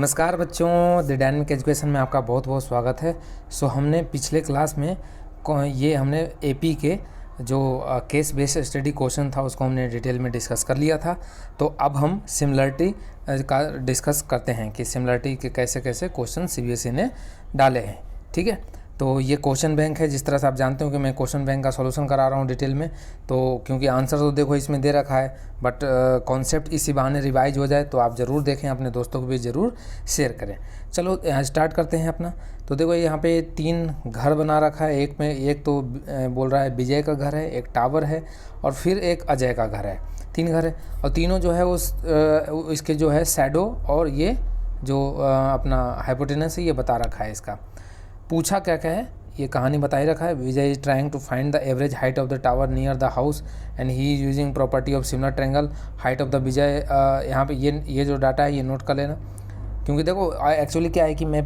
नमस्कार बच्चों, the dynamic education में आपका बहुत बहुत स्वागत है। हमने पिछले क्लास में हमने एपी के जो केस बेस्ड स्टडी क्वेश्चन था उसको हमने डिटेल में डिस्कस कर लिया था। तो अब हम सिमिलरिटी का डिस्कस करते हैं कि सिमिलरिटी के कैसे कैसे क्वेश्चन सीबीएसई ने डाले हैं। ठीक है, तो ये क्वेश्चन बैंक है। जिस तरह से आप जानते हो कि मैं क्वेश्चन बैंक का सॉल्यूशन करा रहा हूँ डिटेल में, तो क्योंकि आंसर तो देखो इसमें दे रखा है, बट कॉन्सेप्ट इसी बहाने रिवाइज हो जाए, तो आप ज़रूर देखें, अपने दोस्तों को भी ज़रूर शेयर करें। चलो यहाँ स्टार्ट करते हैं अपना। तो देखो यहाँ पे 3 घर बना रखा है। एक तो बोल रहा है विजय का घर है, एक टावर है और फिर एक अजय का घर है। 3 घर है और तीनों जो है इसके जो है शैडो और ये जो अपना हाइपोटेनस है ये बता रखा है। इसका पूछा क्या क्या है, ये कहानी बताई रखा है। Vijay is trying to find the average height of the tower near the house and he is using property of similar triangle height of the Vijay. यहाँ पे ये जो डाटा है ये नोट कर लेना, क्योंकि देखो एक्चुअली क्या है कि मैं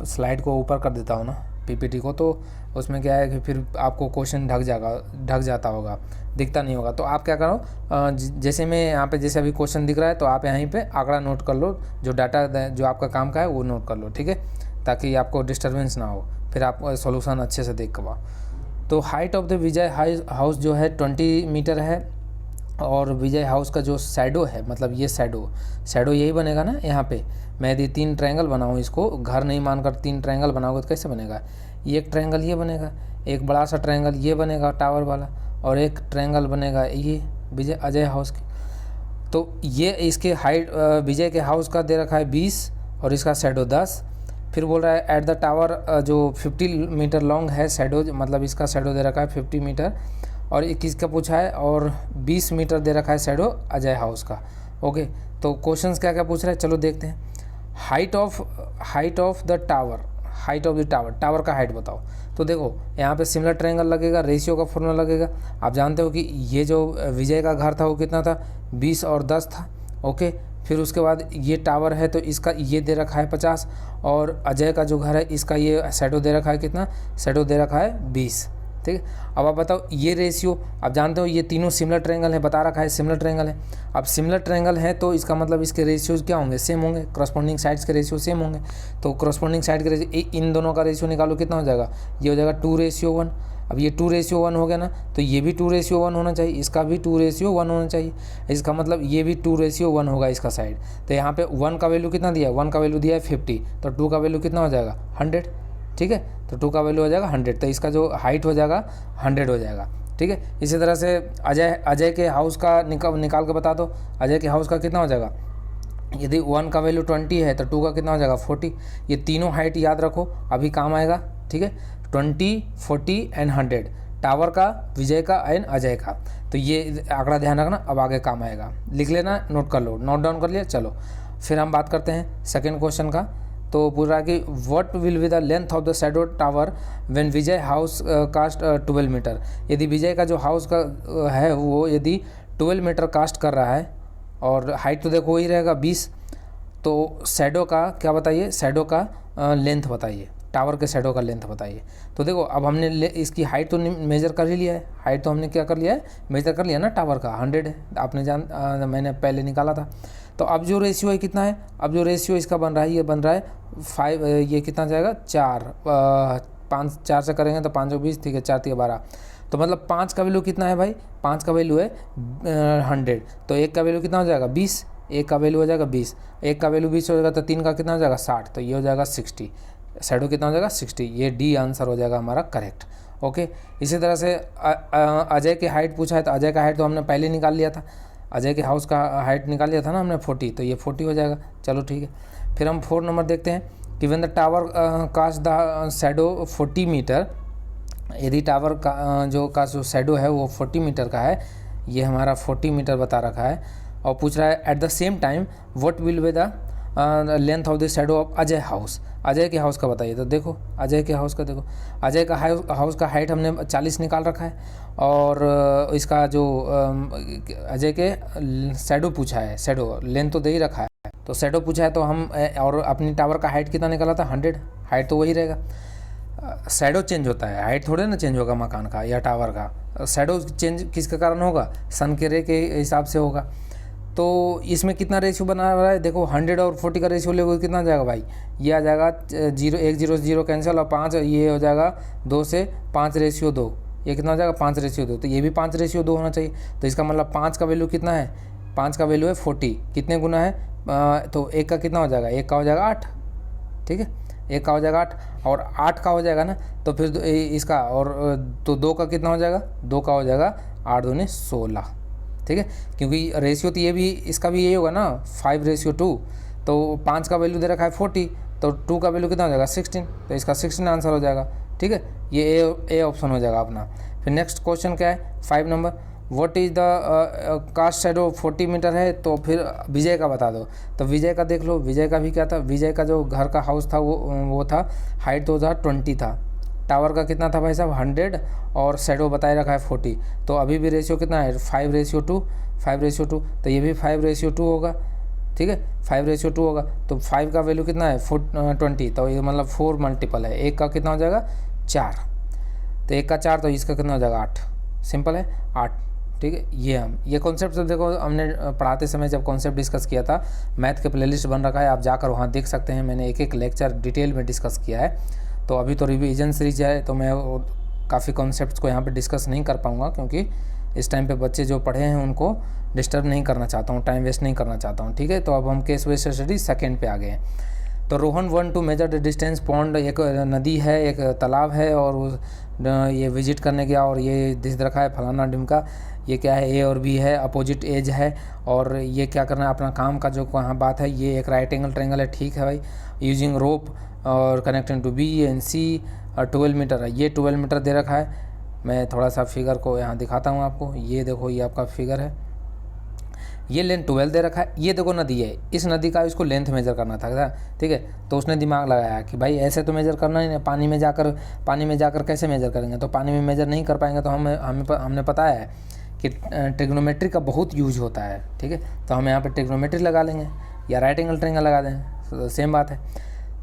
स्लाइड को ऊपर कर देता हूँ ना पीपीटी को, तो उसमें क्या है कि फिर आपको क्वेश्चन ढक जाता होगा, दिखता नहीं होगा। तो आप क्या करो, जैसे मैं यहाँ पे जैसे अभी क्वेश्चन दिख रहा है तो आप यहीं पे आंकड़ा नोट कर लो, जो डाटा जो आपका काम का है वो नोट कर लो। ठीक है, ताकि आपको डिस्टर्बेंस ना हो, फिर आप सॉल्यूशन अच्छे से देख पाओ। तो height of the Vijay house जो है 20 मीटर है और विजय हाउस का जो शैडो है, मतलब ये शैडो यही बनेगा ना। यहाँ पे मैं यदि 3 ट्रायंगल बनाऊँ, इसको घर नहीं मानकर 3 ट्रायंगल बनाओगे तो कैसे बनेगा? एक ट्रायंगल ये बनेगा, एक बड़ा सा ट्रायंगल ये बनेगा टावर वाला, और एक ट्रायंगल बनेगा ये अजय हाउस की। तो ये इसके हाइट विजय के हाउस का दे रखा है 20 और इसका शैडो 10। फिर बोल रहा है एट द टावर जो 50 मीटर लॉन्ग है शैडो, मतलब इसका शैडो दे रखा है 50 मीटर, और 21 का पूछा है, और 20 मीटर दे रखा है शैडो अजय हाउस का। ओके, तो क्वेश्चंस क्या क्या पूछ रहा है चलो देखते हैं। हाइट ऑफ द टावर का हाइट बताओ। तो देखो यहाँ पे सिमिलर ट्रायंगल लगेगा, रेशियो का फॉर्मूला लगेगा। आप जानते हो कि ये जो विजय का घर था वो कितना था, 20 और 10 था। ओके, फिर उसके बाद ये टावर है तो इसका ये दे रखा है 50, और अजय का जो घर है इसका ये शैडो दे रखा है कितना, शैडो दे रखा है 20। ठीक है, अब आप बताओ ये रेशियो, आप जानते हो ये तीनों सिमिलर ट्रायंगल है, बता रखा है सिमिलर ट्रायंगल है। अब सिमिलर ट्रायंगल है तो इसका मतलब इसके रेशियोज क्या होंगे, सेम होंगे, करस्पॉन्डिंग साइड्स के रेशियो सेम होंगे। तो करस्पॉन्डिंग साइड के रेशियो, इन दोनों का रेशियो निकालो, कितना हो जाएगा, ये हो जाएगा 2:1। अब ये 2:1 हो गया ना, तो ये भी 2:1 होना चाहिए, इसका भी 2:1 होना चाहिए। इसका मतलब ये भी 2:1 होगा इसका साइड। तो यहाँ पे 1 का वैल्यू कितना दिया है, 1 का वैल्यू दिया है 50, तो 2 का वैल्यू कितना हो जाएगा 100। ठीक है, तो 2 का वैल्यू हो जाएगा 100, तो इसका जो हाइट हो जाएगा 100 हो जाएगा। ठीक है, इसी तरह से अजय के हाउस का निकाल के बता दो। अजय के हाउस का कितना हो जाएगा, यदि 1 का वैल्यू 20 है तो 2 का कितना हो जाएगा 40। ये तीनों हाइट याद रखो, अभी काम आएगा। ठीक है, 20, 40 एंड 100, टावर का, विजय का एंड अजय का। तो ये आंकड़ा ध्यान रखना, अब आगे काम आएगा, लिख लेना, नोट कर लो, नोट डाउन कर लिया। चलो फिर हम बात करते हैं सेकेंड क्वेश्चन का। तो पूछ रहा है कि what will be the length of the shadow tower when Vijay house cast 12 metre. यदि विजय का जो हाउस का है वो यदि 12 मीटर कास्ट कर रहा है, और हाइट तो देखो वही रहेगा 20, तो शैडो का क्या बताइए, शैडो का लेंथ बताइए, टावर के शैडो का लेंथ बताइए। तो देखो अब हमने इसकी हाइट तो मेजर कर ही लिया है, हाइट तो हमने क्या कर लिया है, मेजर कर लिया ना, टावर का 100 है, आपने मैंने पहले निकाला था। तो अब जो रेशियो है कितना है, अब जो रेशियो इसका बन रहा है, ये बन रहा है 5, ये कितना जाएगा 4, 5 4 से करेंगे तो 5 20, ठीक है, 4 3 12, तो मतलब 5 का वैल्यू कितना है भाई, 5 का वैल्यू है 100, तो 1 का वैल्यू कितना हो जाएगा 20, 1 का वैल्यू हो जाएगा 20, 1 का वैल्यू 20 हो जाएगा, तो 3 का कितना हो जाएगा 60, तो ये हो जाएगा 60, शैडो कितना हो जाएगा 60, ये डी आंसर हो जाएगा हमारा करेक्ट। ओके, इसी तरह से अजय की हाइट पूछा है, तो अजय का हाइट तो हमने पहले निकाल लिया था, अजय के हाउस का हाइट निकाल लिया था ना हमने 40, तो ये 40 हो जाएगा। चलो ठीक है, फिर हम 4 नंबर देखते हैं कि when the tower cast the shadow 40 metre. यदि टावर का जो शैडो है वो 40 मीटर का है, ये हमारा 40 मीटर बता रखा है, और पूछ रहा है at the same time what will be the length of the shadow of Ajay house. Ajay के हाउस का बताइए। तो देखो अजय के हाउस का, देखो अजय का हाउस का हाइट हमने 40 निकाल रखा है, और इसका जो अजय के शैडो पूछा है, शैडो लेंथ तो दे ही रखा है, तो शैडो पूछा है तो हम, और अपनी टावर का हाइट कितना निकाला था 100, हाइट तो वही रहेगा। शैडो चेंज होता है, हाइट थोड़े ना चेंज होगा मकान का या टावर का। शैडो चेंज किसके कारण होगा, सन के रे के हिसाब से होगा। तो इसमें कितना रेशियो बना रहा है, देखो 100 और 40 का रेशियो लेगा कितना आ जाएगा भाई, ये आ जाएगा 0 1 0 0 कैंसिल और 5, ये हो जाएगा 2 से 5:2, ये कितना हो जाएगा 5:2, तो ये भी 5:2 होना चाहिए। तो इसका मतलब 5 का वैल्यू कितना है, 5 का वैल्यू है 40, कितने गुना है, तो 1 का कितना हो जाएगा, 1 का हो जाएगा 8, ठीक है, 1 का हो जाएगा 8 और 8 का हो जाएगा ना, तो फिर इसका और तो 2 का कितना हो जाएगा, 2 का हो जाएगा 8 दूनी 16, ठीक है, क्योंकि रेशियो तो ये भी इसका भी यही होगा ना 5:2, तो 5 का वैल्यू दे रखा है 40, तो 2 का वैल्यू कितना हो जाएगा 16, तो इसका 16 आंसर हो जाएगा, ठीक है, ये ए ऑप्शन हो जाएगा अपना। फिर नेक्स्ट क्वेश्चन क्या है 5 number, what is the cast shadow 40 metre है, तो फिर विजय का बता दो। तो विजय का देख लो, विजय का भी क्या था, विजय का जो घर का हाउस था वो था, हाइट तो था 20 था, टावर का कितना था भाई साहब 100 और शैडो बताए रखा है 40, तो अभी भी रेशियो कितना है 5:2, तो ये भी 5:2 होगा, ठीक है, 5:2 होगा, तो 5 का वैल्यू कितना है 20, तो ये मतलब 4 मल्टीपल है, 1 का कितना हो जाएगा 4, तो 1 का 4, तो इसका कितना हो जाएगा 8, सिंपल है 8, ठीक है। ये कॉन्सेप्ट देखो हमने पढ़ाते समय जब कॉन्सेप्ट डिस्कस किया था, मैथ के प्लेलिस्ट बन रखा है, आप जाकर वहाँ देख सकते हैं, मैंने एक एक लेक्चर डिटेल में डिस्कस किया है। तो अभी तो रिवीजन सीरीज है, तो मैं काफ़ी कॉन्सेप्ट्स को यहाँ पे डिस्कस नहीं कर पाऊँगा, क्योंकि इस टाइम पे बच्चे जो पढ़े हैं उनको डिस्टर्ब नहीं करना चाहता हूँ, टाइम वेस्ट नहीं करना चाहता हूँ, ठीक है। तो अब हम केस बेस्ड स्टडी सेकेंड पे आ गए हैं। तो Rohan 1 to measure the distance pond, एक नदी है, एक तालाब है, और ये विजिट करने गया और ये दिख रखा है फलाना ढिमका, ये क्या है, ए और बी है, अपोजिट एज है, और ये क्या करना है अपना काम का जो वहाँ बात है, ये एक राइट एंगल ट्रायंगल है, ठीक है भाई, यूजिंग रोप और connecting to B and C, 12 metre है, ये 12 मीटर दे रखा है। मैं थोड़ा सा फिगर को यहाँ दिखाता हूँ आपको, ये देखो ये आपका फिगर है, ये लेंथ 12 दे रखा है, ये देखो नदी है, इस नदी का इसको लेंथ मेजर करना था, ठीक है। तो उसने दिमाग लगाया कि भाई ऐसे तो मेजर करना ही नहीं, पानी में जाकर कैसे मेजर करेंगे, तो पानी में मेजर नहीं कर पाएंगे, तो हमने पता है कि ट्रिग्नोमेट्री का बहुत यूज होता है, ठीक है। तो हम यहाँ पे ट्रिग्नोमेट्री लगा लेंगे या राइट एंगल ट्रायंगल लगा दें, तो सेम बात है।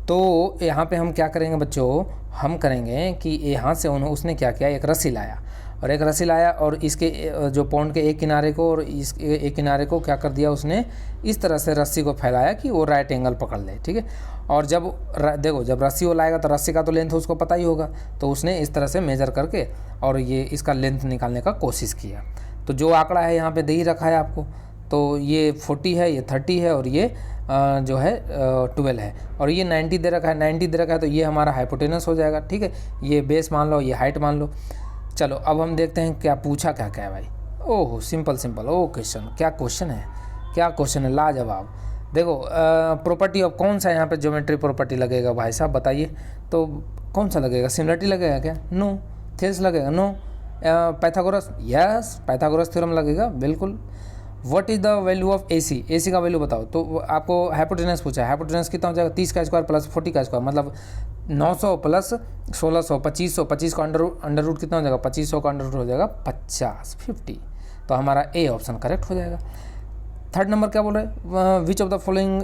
तो यहाँ पे हम क्या करेंगे बच्चों, हम करेंगे कि यहाँ से उसने क्या किया, एक रस्सी लाया और इसके जो पॉन्ड के एक किनारे को और इस एक किनारे को क्या कर दिया उसने, इस तरह से रस्सी को फैलाया कि वो राइट एंगल पकड़ ले, ठीक है। और जब रस्सी वो लाएगा तो रस्सी का तो लेंथ उसको पता ही होगा, तो उसने इस तरह से मेजर करके और ये इसका लेंथ निकालने का कोशिश किया। तो जो आंकड़ा है यहाँ पे दे ही रखा है आपको, तो ये 40 है, ये 30 है, और ये जो है 12 है, और ये 90 दे रखा है, तो ये हमारा हाइपोटेनस हो जाएगा, ठीक है। ये बेस मान लो, ये हाइट मान लो। चलो अब हम देखते हैं क्या पूछा, क्या है भाई। ओहो सिंपल ओ क्या क्वेश्चन है लाजवाब। देखो प्रॉपर्टी ऑफ कौन सा यहाँ पे ज्योमेट्री प्रॉपर्टी लगेगा भाई साहब बताइए, तो कौन सा लगेगा, सिमिलरिटी लगेगा क्या, नो। थेल्स लगेगा, no. Pythagoras, yes Pythagoras theorem लगेगा, बिल्कुल। What is the value of AC का वैल्यू बताओ, तो आपको हाइपोटेनस पूछा है, हाइपोटेनस कितना हो जाएगा 30 का स्क्वायर प्लस 40 का स्क्वायर, मतलब 900 प्लस 1600 2500 का अंडर रूट कितना हो जाएगा, 2500 का अंडर रूट हो जाएगा 50, तो हमारा ए ऑप्शन करेक्ट हो जाएगा। थर्ड नंबर क्या बोल रहे हैं, which of the following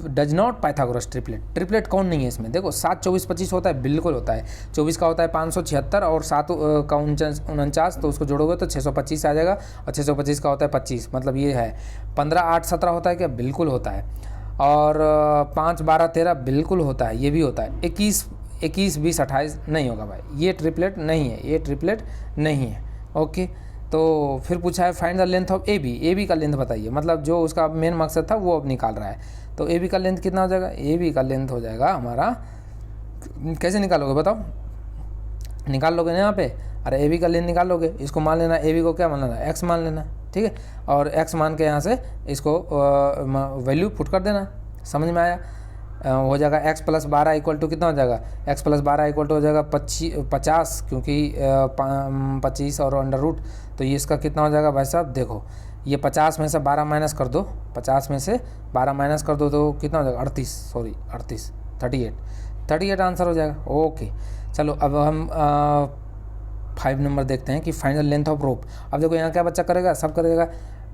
does not Pythagoras triplet कौन नहीं है इसमें। देखो 7 24 25 होता है, बिल्कुल होता है। 24 का होता है 576 और 7 का 49, तो उसको जोड़ोगे तो 625 आ जाएगा, और 625 का होता है 25, मतलब ये है। 15 8 17 होता है क्या, बिल्कुल होता है। और 5 12 13 बिल्कुल होता है, ये भी होता है। 21 20 28 नहीं होगा भाई, ये ट्रिपलेट नहीं है, ओके। तो फिर पूछा है find the length of AB का लेंथ बताइए, मतलब जो उसका मेन मकसद था वो अब निकाल रहा है। तो AB का लेंथ कितना हो जाएगा, AB का लेंथ हो जाएगा हमारा, कैसे निकालोगे बताओ, निकाल लोगे ना यहाँ पे, अरे AB का लेंथ निकाल लोगे, इसको मान लेना, AB को क्या मान लेना, x मान लेना, ठीक है। और x मान के यहाँ से इसको वैल्यू पुट कर देना, समझ में आया। हो जाएगा x + 12 इक्वल टू कितना हो जाएगा, x + 12 इक्वल टू हो जाएगा 50, क्योंकि 25 और अंडर रूट, तो ये इसका कितना हो जाएगा भाई साहब, देखो ये 50 में से 12 माइनस कर दो, 50 में से 12 माइनस कर दो तो कितना हो जाएगा 38 आंसर हो जाएगा, ओके। चलो अब हम 5 नंबर देखते हैं कि फाइनल लेंथ ऑफ रोप। अब देखो यहाँ क्या बच्चा करेगा, सब करेगा,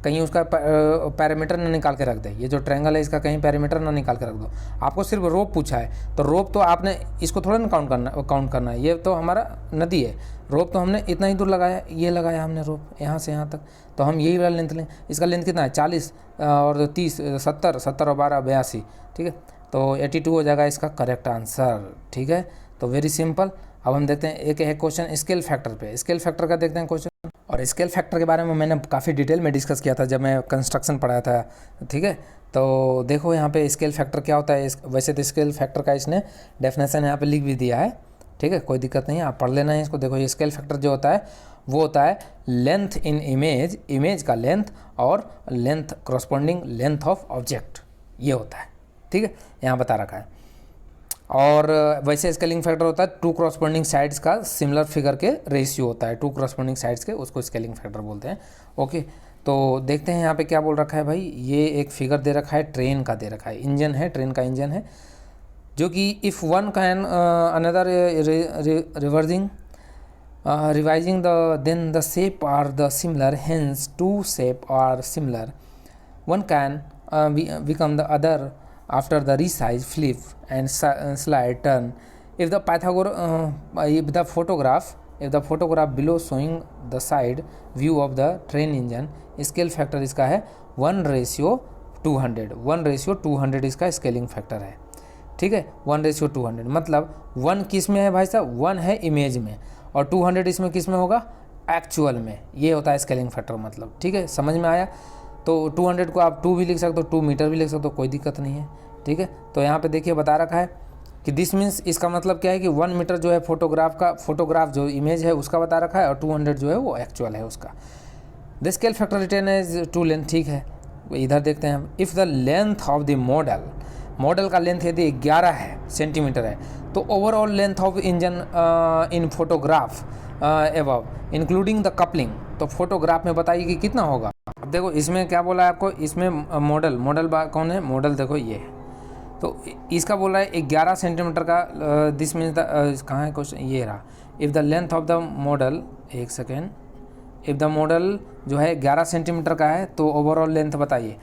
कहीं उसका पैरामीटर ना निकाल के रख दे, ये जो ट्रायंगल है इसका कहीं पैरामीटर ना निकाल के रख दो। आपको सिर्फ रोप पूछा है, तो रोप तो आपने इसको थोड़ा ना काउंट करना है, ये तो हमारा नदी है, रोप तो हमने इतना ही दूर लगाया, ये लगाया हमने रोप यहाँ से यहाँ तक, तो हम यही वाला लेंथ लें। इसका लेंथ कितना है 40 और 30 70 और 12 82, ठीक है, तो 82 हो जाएगा इसका करेक्ट आंसर। ठीक है, तो वेरी सिंपल। अब हम देखते हैं एक है क्वेश्चन स्केल फैक्टर पे। स्केल फैक्टर का देखते हैं क्वेश्चन, और स्केल फैक्टर के बारे में मैंने काफ़ी डिटेल में डिस्कस किया था जब मैं कंस्ट्रक्शन पढ़ाया था। ठीक है, तो देखो यहाँ पे स्केल फैक्टर क्या होता है। वैसे तो स्केल फैक्टर का इसने डेफिनेशन यहाँ पे लिख भी दिया है, ठीक है, कोई दिक्कत नहीं है, आप पढ़ लेना है इसको। देखो ये स्केल फैक्टर जो होता है वो होता है लेंथ इन इमेज, इमेज का लेंथ और length corresponding length of object, ये होता है। ठीक है, यहाँ बता रखा है। और वैसे स्केलिंग फैक्टर होता है टू करस्पॉन्डिंग साइड्स का सिमिलर फिगर के रेशियो होता है, टू करस्पॉन्डिंग साइड्स के, उसको स्केलिंग फैक्टर बोलते हैं। ओके, तो देखते हैं यहाँ पे क्या बोल रखा है भाई। ये एक फिगर दे रखा है, ट्रेन का दे रखा है, इंजन है, ट्रेन का इंजन है, जो कि if one can another reversing revising then the shape are the similar, hence two shape are similar. One can become the other after the resize, flip and slide turn. If the photograph below showing the side view of the train engine, scale factor इसका है 1:200. 1:200 इसका scaling factor है। ठीक है, 1:200 मतलब 1 किस में है भाई साहब, 1 है इमेज में, और 200 इसमें किस में होगा, एक्चुअल में। ये होता है स्केलिंग फैक्टर मतलब। ठीक है, समझ में आया। तो 200 को आप 2 भी लिख सकते हो, 2 मीटर भी लिख सकते हो, कोई दिक्कत नहीं है। ठीक है, तो यहाँ पे देखिए बता रखा है कि दिस मीन्स, इसका मतलब क्या है कि 1 मीटर जो है फोटोग्राफ जो इमेज है उसका बता रखा है, और 200 जो है वो एक्चुअल है उसका। The scale factor written as 2 length. ठीक है, इधर देखते हैं हम। If the length of the model का लेंथ यदि 11 है सेंटीमीटर है, तो overall length of engine in photograph above including the coupling, तो फोटोग्राफ में बताइए कि कितना होगा। अब देखो इसमें क्या बोला है आपको, इसमें मॉडल कौन है, मॉडल देखो ये है, तो इसका बोला है 11 सेंटीमीटर का। दिस मीन्स द कहाँ है क्वेश्चन, ये रहा। If the length of the model, एक सेकेंड, इफ़ द मॉडल जो है 11 सेंटीमीटर का है, तो ओवरऑल लेंथ बताइए।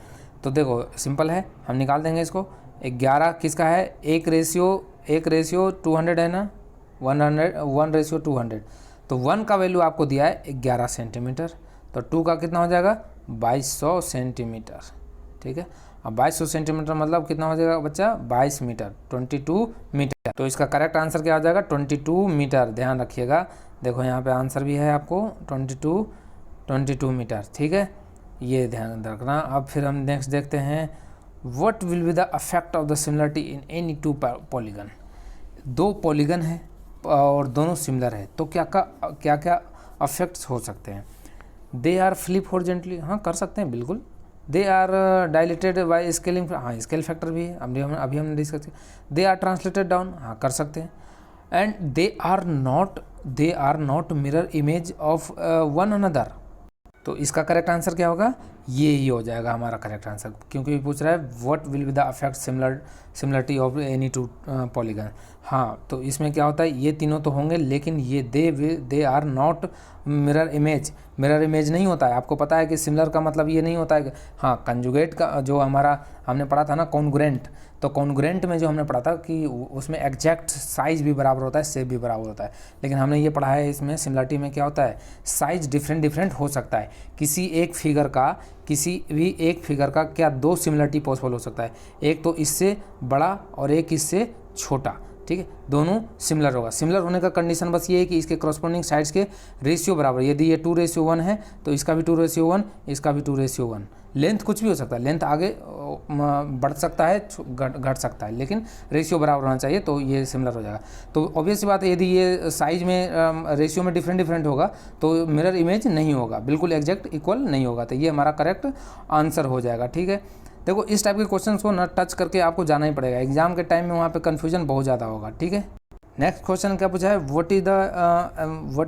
तो देखो सिंपल है, हम निकाल देंगे इसको। 11 किसका है, 1:200 है ना, 1:200, तो 1 का वैल्यू आपको दिया है 11 सेंटीमीटर, तो 2 का कितना हो जाएगा 2200 सेंटीमीटर। ठीक है, अब 2200 सेंटीमीटर मतलब कितना हो जाएगा बच्चा, 22 मीटर, 22 मीटर। तो इसका करेक्ट आंसर क्या हो जाएगा, 22 मीटर। ध्यान रखिएगा, देखो यहाँ पे आंसर भी है आपको 22 मीटर। ठीक है, ये ध्यान रखना। अब फिर हम नेक्स्ट देखते हैं, what will be the affect of the similarity in any 2 polygon. 2 polygon है और दोनों सिमिलर है, तो क्या क्या अफेक्ट्स हो सकते हैं। दे आर फ्लिप हॉरिजॉन्टली, हाँ कर सकते हैं बिल्कुल। They are dilated by scaling, हाँ स्केल फैक्टर भी है, अभी हमने डिस्कस किया। दे आर ट्रांसलेटेड डाउन, हाँ कर सकते हैं। And they are not mirror image of one another, तो इसका करेक्ट आंसर क्या होगा, ये ही हो जाएगा हमारा करेक्ट आंसर, क्योंकि पूछ रहा है what will be the affect similarity of any 2 polygon. हाँ, तो इसमें क्या होता है, ये तीनों तो होंगे, लेकिन ये they are not mirror image नहीं होता है। आपको पता है कि सिमिलर का मतलब ये नहीं होता है कि, हाँ कंजुगेट का जो हमारा हमने पढ़ा था ना कॉन्ग्रुएंट, तो कॉन्ग्रुएंट में जो हमने पढ़ा था कि उसमें एग्जैक्ट साइज भी बराबर होता है, शेप भी बराबर होता है, लेकिन हमने ये पढ़ा है इसमें सिमिलरिटी में क्या होता है, साइज डिफरेंट हो सकता है। किसी भी एक फिगर का क्या 2 सिमिलरिटी पॉसिबल हो सकता है, एक तो इससे बड़ा और एक इससे छोटा। ठीक है, दोनों सिमिलर होगा। सिमिलर होने का कंडीशन बस ये है कि इसके करस्पॉन्डिंग साइड्स के रेशियो बराबर। यदि ये 2:1 है तो इसका भी 2:1, इसका भी 2:1। लेंथ कुछ भी हो सकता है, लेंथ आगे बढ़ सकता है, घट सकता है, लेकिन रेशियो बराबर होना चाहिए, तो ये सिमिलर हो जाएगा। तो ऑब्वियस सी बात है, यदि ये साइज में रेशियो में डिफरेंट होगा तो मिरर इमेज नहीं होगा, बिल्कुल एग्जैक्ट इक्वल नहीं होगा, तो ये हमारा करेक्ट आंसर हो जाएगा। ठीक है, देखो इस टाइप के क्वेश्चन को ना टच करके आपको जाना ही पड़ेगा, एग्जाम के टाइम में वहाँ पे कन्फ्यूजन बहुत ज़्यादा होगा। ठीक है, नेक्स्ट क्वेश्चन क्या पूछा है, what is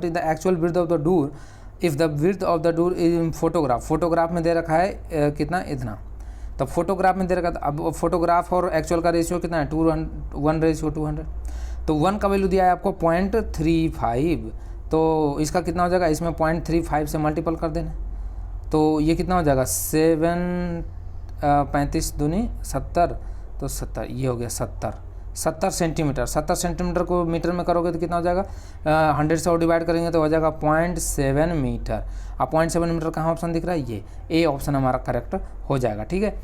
the actual width of the door if the width of the door is in photograph में दे रखा है कितना, इतना, तो फोटोग्राफ में दे रखा था। अब फोटोग्राफ और एक्चुअल का रेशियो कितना है, 1:200, तो 1 का वैल्यू दिया है आपको 0.35, तो इसका कितना हो जाएगा, इसमें 0.35 से मल्टीपल कर देना, तो ये कितना हो जाएगा 7 35 दूनी 70, तो 70 ये हो गया 70 सेंटीमीटर। 70 सेंटीमीटर को मीटर में करोगे तो कितना हो जाएगा, 100 से और डिवाइड करेंगे तो हो जाएगा 0.7 मीटर। अब 0.7 मीटर कहाँ ऑप्शन दिख रहा है, ये ए ऑप्शन हमारा करेक्ट हो जाएगा। ठीक है,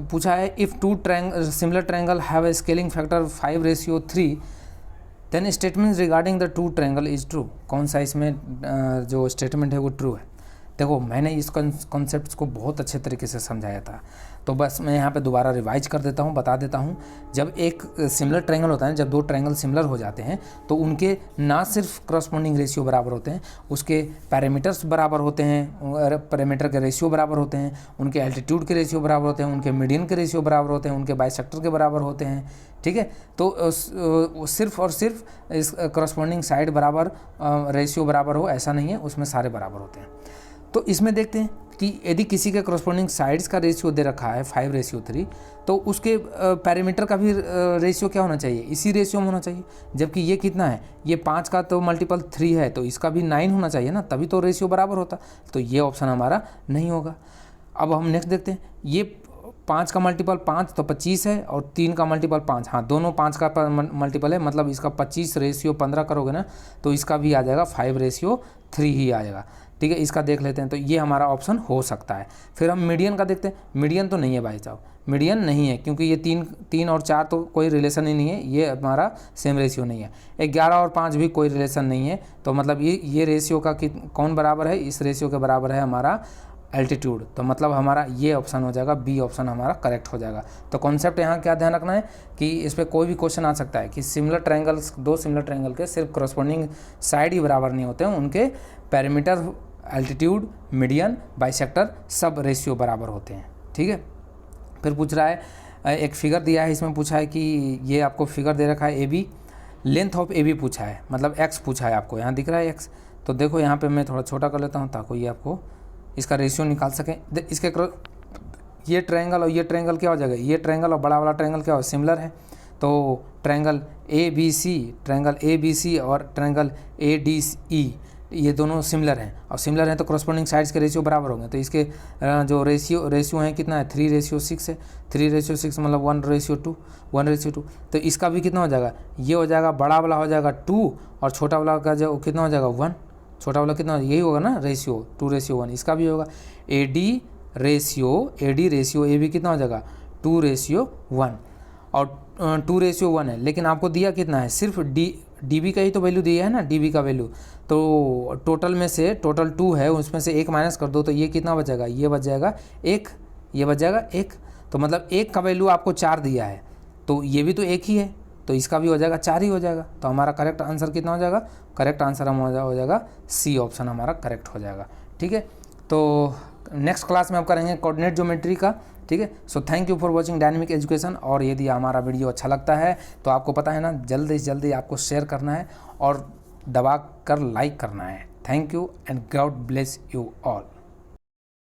पूछा है if two similar triangle have a scaling factor 5:3 then statement regarding the two triangle is true. कौन सा इसमें जो स्टेटमेंट है वो ट्रू है। देखो मैंने इस कॉन्सेप्ट को बहुत अच्छे तरीके से समझाया था, तो बस मैं यहाँ पे दोबारा रिवाइज कर देता हूँ, बता देता हूँ। जब एक सिमिलर ट्रायंगल होता है, जब दो ट्रायंगल सिमिलर हो जाते हैं तो उनके ना सिर्फ करस्पॉन्डिंग रेशियो बराबर होते हैं, उसके पैरामीटर्स बराबर होते हैं, पैरामीटर के रेशियो बराबर होते हैं, उनके एल्टीट्यूड के रेशियो बराबर होते हैं, उनके मीडियन के रेशियो बराबर होते हैं, उनके बाइसेक्टर के बराबर होते हैं। ठीक है, तो सिर्फ और सिर्फ इस करस्पॉन्डिंग साइड बराबर रेशियो बराबर हो ऐसा नहीं है, उसमें सारे बराबर होते हैं। तो इसमें देखते हैं कि यदि किसी के करस्पॉन्डिंग साइड्स का रेशियो दे रखा है 5:3, तो उसके पैरामीटर का भी रेशियो क्या होना चाहिए, इसी रेशियो में होना चाहिए। जबकि ये कितना है, ये 5 का तो मल्टीपल 3 है, तो इसका भी 9 होना चाहिए ना, तभी तो रेशियो बराबर होता। तो ये ऑप्शन हमारा नहीं होगा। अब हम नेक्स्ट देखते हैं, ये 5 का मल्टीपल 5 तो 25 है, और 3 का मल्टीपल 5, हाँ दोनों 5 का मल्टीपल है, मतलब इसका 25:15 करोगे ना तो इसका भी आ जाएगा 5:3 ही आएगा। ठीक है, इसका देख लेते हैं, तो ये हमारा ऑप्शन हो सकता है। फिर हम मीडियन का देखते हैं, मीडियन तो नहीं है भाई साहब, मीडियन नहीं है, क्योंकि ये 3 और 4 तो कोई रिलेशन ही नहीं है, ये हमारा सेम रेशियो नहीं है। 11 और 5 भी कोई रिलेशन नहीं है, तो मतलब ये रेशियो का कौन बराबर है, इस रेशियो के बराबर है हमारा एल्टीट्यूड। तो मतलब हमारा ये ऑप्शन हो जाएगा, बी ऑप्शन हमारा करेक्ट हो जाएगा। तो कॉन्सेप्ट यहाँ क्या ध्यान रखना है कि इस पर कोई भी क्वेश्चन आ सकता है कि सिमिलर ट्रायंगल्स, दो सिमिलर ट्रायंगल के सिर्फ करस्पॉन्डिंग साइड ही बराबर नहीं होते हैं, उनके पैरामीटर, एल्टीट्यूड, मीडियन, बाइसेक्टर सब रेशियो बराबर होते हैं। ठीक है, फिर पूछ रहा है एक फिगर दिया है, इसमें पूछा है कि ये आपको फिगर दे रखा है A B, length of A B पूछा है, मतलब एक्स पूछा है, आपको यहाँ दिख रहा है एक्स। तो देखो यहाँ पे मैं थोड़ा छोटा कर लेता हूँ ताकि ये आपको इसका रेशियो निकाल सकें। इसके ये ट्रायंगल और ये ट्रायंगल क्या हो जाएगा, ये ट्रायंगल और बड़ा वाला ट्रायंगल क्या हो, सिमिलर है। तो ट्रायंगल ए बी सी और ट्रायंगल ए डी ई ये दोनों सिमिलर हैं, और सिमिलर हैं तो करस्पॉन्डिंग साइड्स के रेशियो बराबर होंगे। तो इसके जो रेशियो है कितना है, 3:6 है। 3:6 मतलब 1:2। तो इसका भी कितना हो जाएगा, ये हो जाएगा, बड़ा वाला हो जाएगा 2 और छोटा वाला का जो कितना हो जाएगा 1। छोटा वाला कितना, यही होगा ना रेशियो, 2:1। इसका भी होगा ए डी रेशियो ए भी कितना हो जाएगा 2:1, और 2:1 है। लेकिन आपको दिया कितना है, सिर्फ डी बी का ही तो वैल्यू दिया है ना, डी बी का वैल्यू। तो टोटल में से, टोटल 2 है, उसमें से 1 माइनस कर दो तो ये कितना बचेगा, ये बच जाएगा 1, ये बच जाएगा 1। तो मतलब 1 का वैल्यू आपको 4 दिया है, तो ये भी तो 1 ही है, तो इसका भी हो जाएगा 4 ही हो जाएगा। तो हमारा करेक्ट आंसर कितना हो जाएगा, करेक्ट आंसर हम हो जाएगा सी ऑप्शन हमारा करेक्ट हो जाएगा। ठीक है, तो नेक्स्ट क्लास में आप करेंगे कोऑर्डिनेट ज्योमेट्री का। ठीक है, so thank you for watching dynamic education. और यदि हमारा वीडियो अच्छा लगता है तो आपको पता है ना, जल्दी से जल्दी आपको शेयर करना है और दबा कर लाइक करना है। Thank you and God bless you all.